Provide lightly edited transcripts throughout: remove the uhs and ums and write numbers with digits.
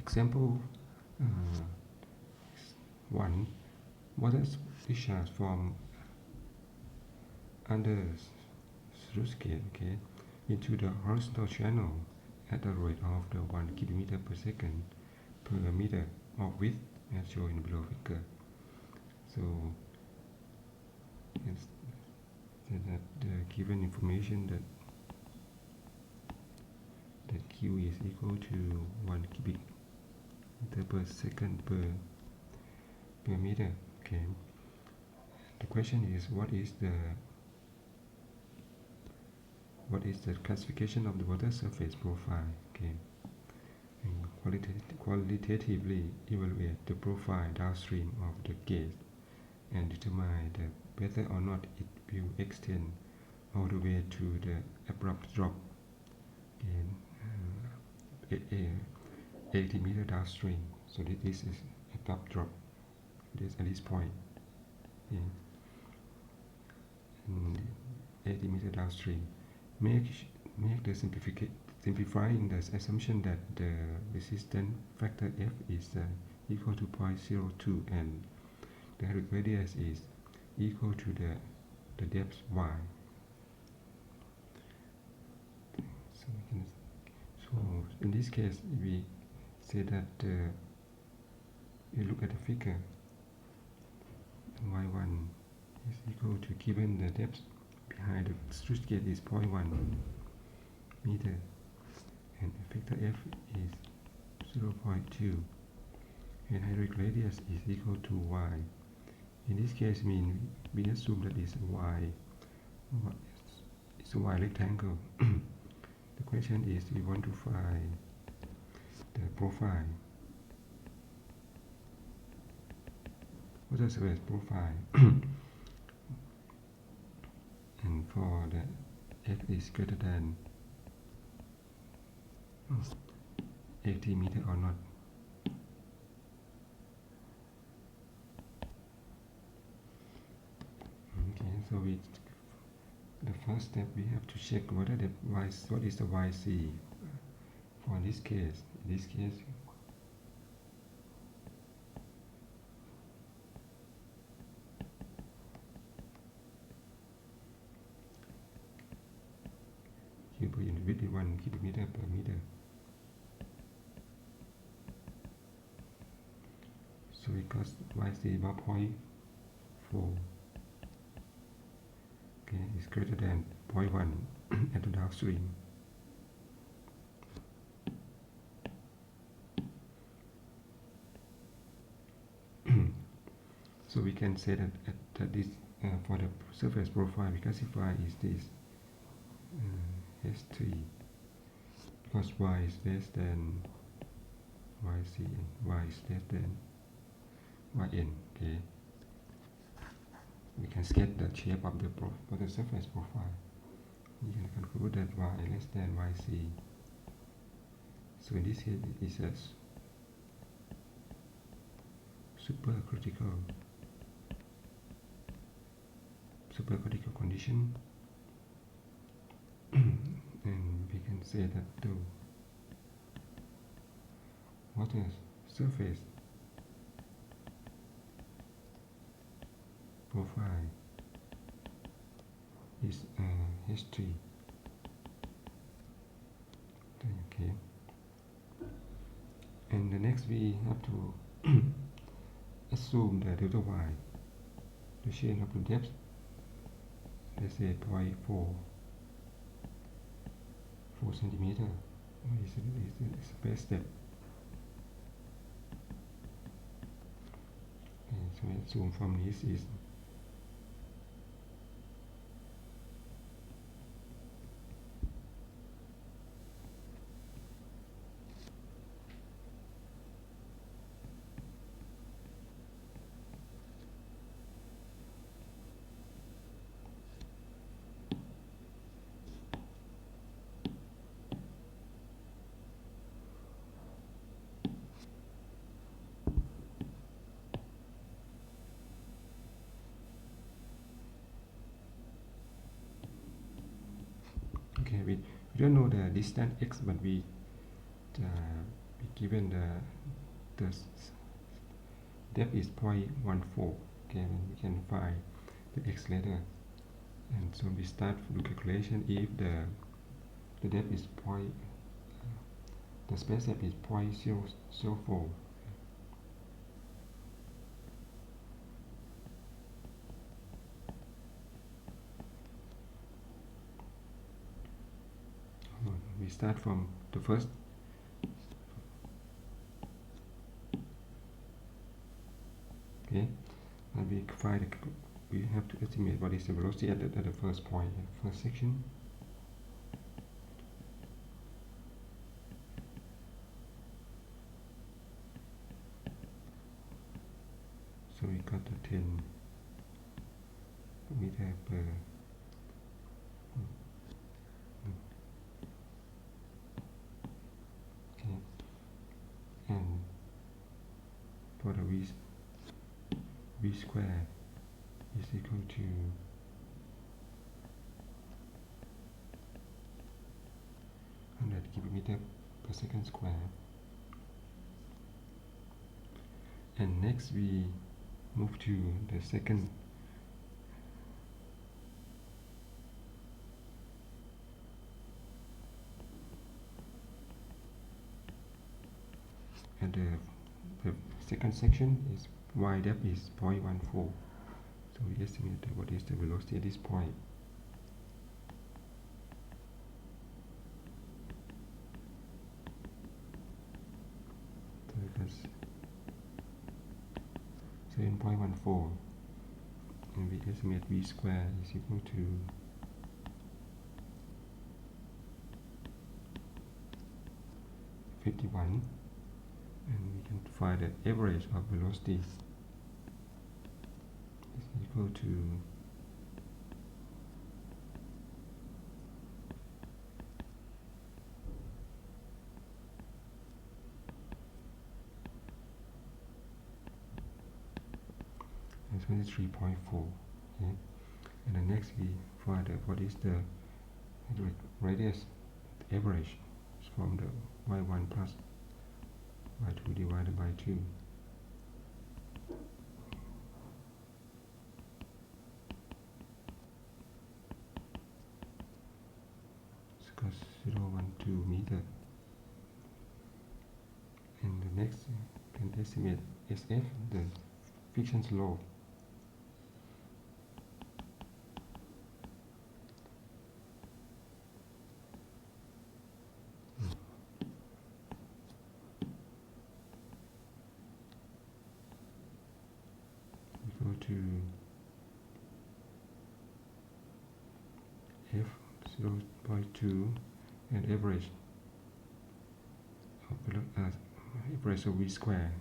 example 1. Water discharge from under sluice gate, into the horizontal channel at a rate of 1 km per second per meter of width, as shown in below figure. So yes, that the given information that Q is equal to 1 cubic meter per second per meter. Okay. The question is, what is the classification of the water surface profile? Okay. And qualitatively evaluate the profile downstream of the gate and determine whether or not it will extend all the way to the abrupt drop in 80 meter downstream. So this is abrupt drop. This at this point. Yeah. And 80 meter downstream. Make the simplifying the assumption that the resistance factor F is equal to 0.02 and the hydraulic radius is equal to the depth y. So in this case, we say that you look at the figure, y1 is equal to, given the depth behind the sluice gate is 0.1 meter and the factor F is 0.2 and hydraulic radius is equal to y. In this case, we assume that it's it's a y rectangle. The question is, we want to find the profile. Water surface profile. And for the F is greater than 80 meter or not. Okay, so the first step, we have to check whether what is the YC for this case. In this case, you put in width 1 kilometer per meter. So it costs YC about 0.4. Okay, it's greater than 0.1 at the downstream. So we can say that this for the surface profile we classify is this S3, because y is less than YC and y is less than yn. Okay, we can sketch the shape of the surface profile. We can conclude that y less than YC. So in this case, it is a supercritical condition. And we can say that the water surface profile is H3. Okay. And the next, we have to assume the delta y, the change of the depth, let's say 0.4 centimeter. It's the best step. And so I assume from this is okay. We don't know the distance x, but we given the depth is 0.14. Okay, and we can find the x later. And so we start from the calculation. If the depth is the space depth is 0.004. We start from the first. Okay, and we have to estimate what is the velocity at the first point, first section. So we got the 10 meter per okay, and for the v square is equal to 100 cubic meter per second square. And next we move to the second and the second section is y depth is 0.14. So we estimate what is the velocity at this point. So because 7.14, and we estimate v square is equal to 51, and we can find the average of velocity is equal to 23.4. Okay, and the next we find what is the radius average from the y1 plus y2 divided by 2. It's got 0.12 meter. And the next can estimate SF, the friction load. Go to F 0.2 and average of V square.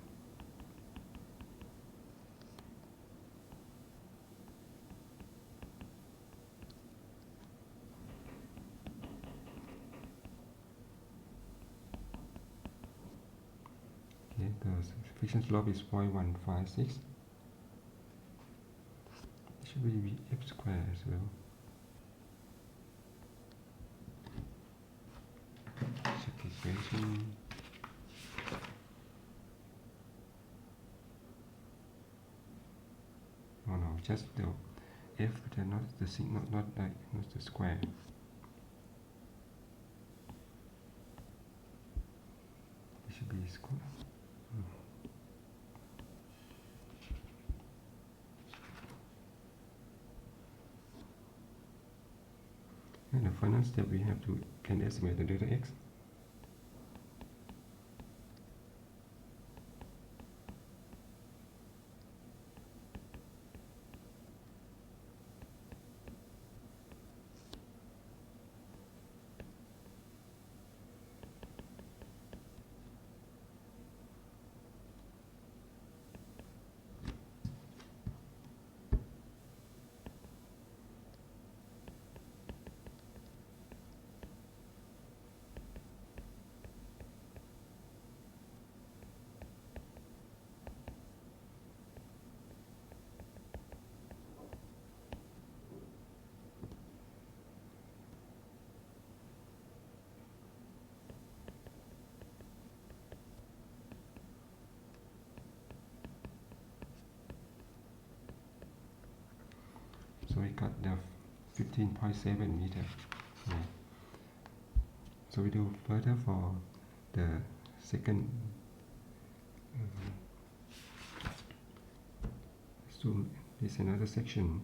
Okay, the friction slope is 0.156. Should be f square as well. Check equation. Oh no, just the f, but not the not the square. It should be square. And the final step we have to can estimate the delta x. got the 15.7 meter. Yeah. So we do further for the second so this is another section.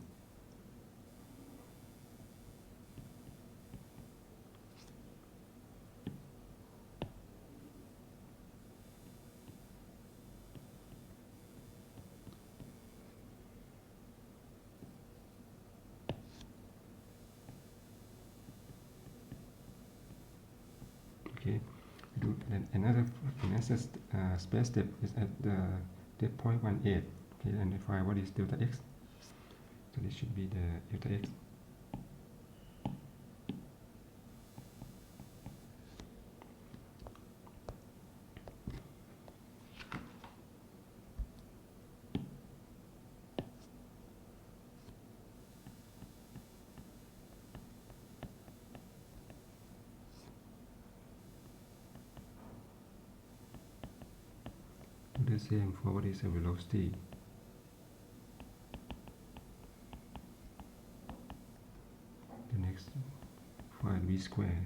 Okay, we do another space step is at the depth 0.18. Okay, and define what is delta x. So this should be the delta x. Do the same for what is the velocity. The next, find v square.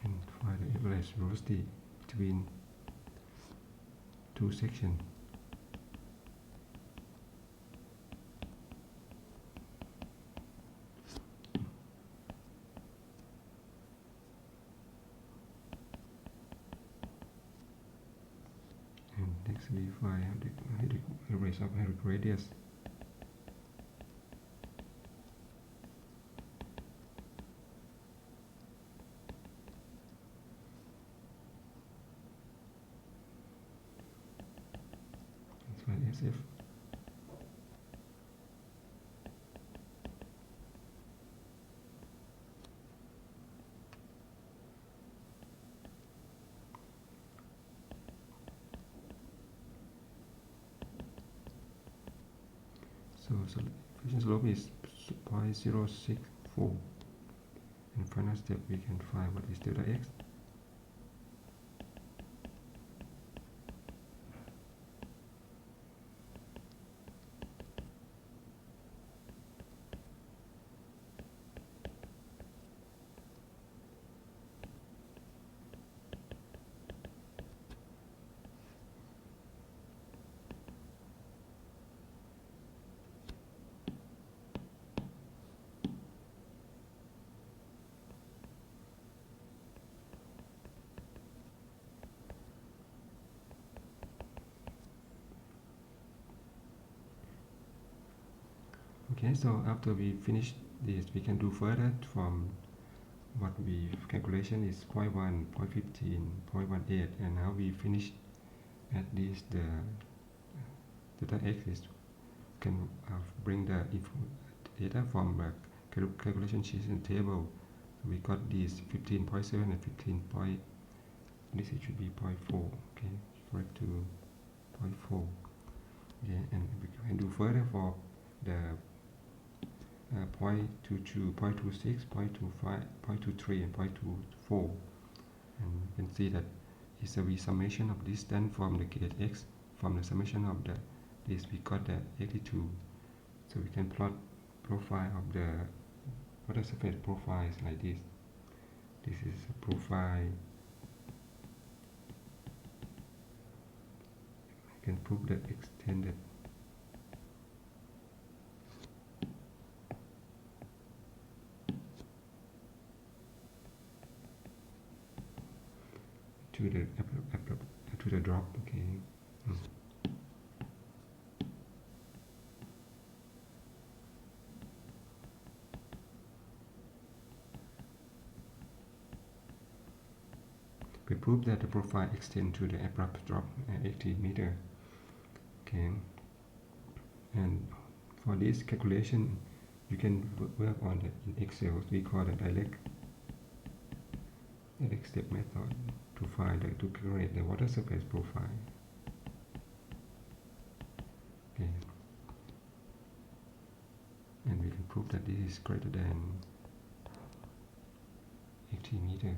And find the average velocity between two sections. And next we find the average of hydraulic radius. Let's find SF. So friction slope is 0.064. And final step we can find what is delta x. Okay, so after we finish this, we can do further from what we calculation is 0.1, 0.15, 0.18, and now we finish at this the delta x is can bring the data from the calculation sheet and table. So we got these 15.7 and 15. This it should be 0.4. Okay, correct to 0.4. Okay, and we can do further for the 0.22, 0.26, 0.25, 0.23, and 0.24, and you can see that is a summation of distance from the gate x from the summation of the this we got the 82. So we can plot profile of the water surface profiles like this. This is a profile. I can prove that extended to the drop. Okay. We prove that the profile extends to the abrupt drop at 80 meter. Okay. And for this calculation, you can work on it in Excel. We call it direct step method to calculate the water surface profile. Okay. And we can prove that this is greater than 80 meter.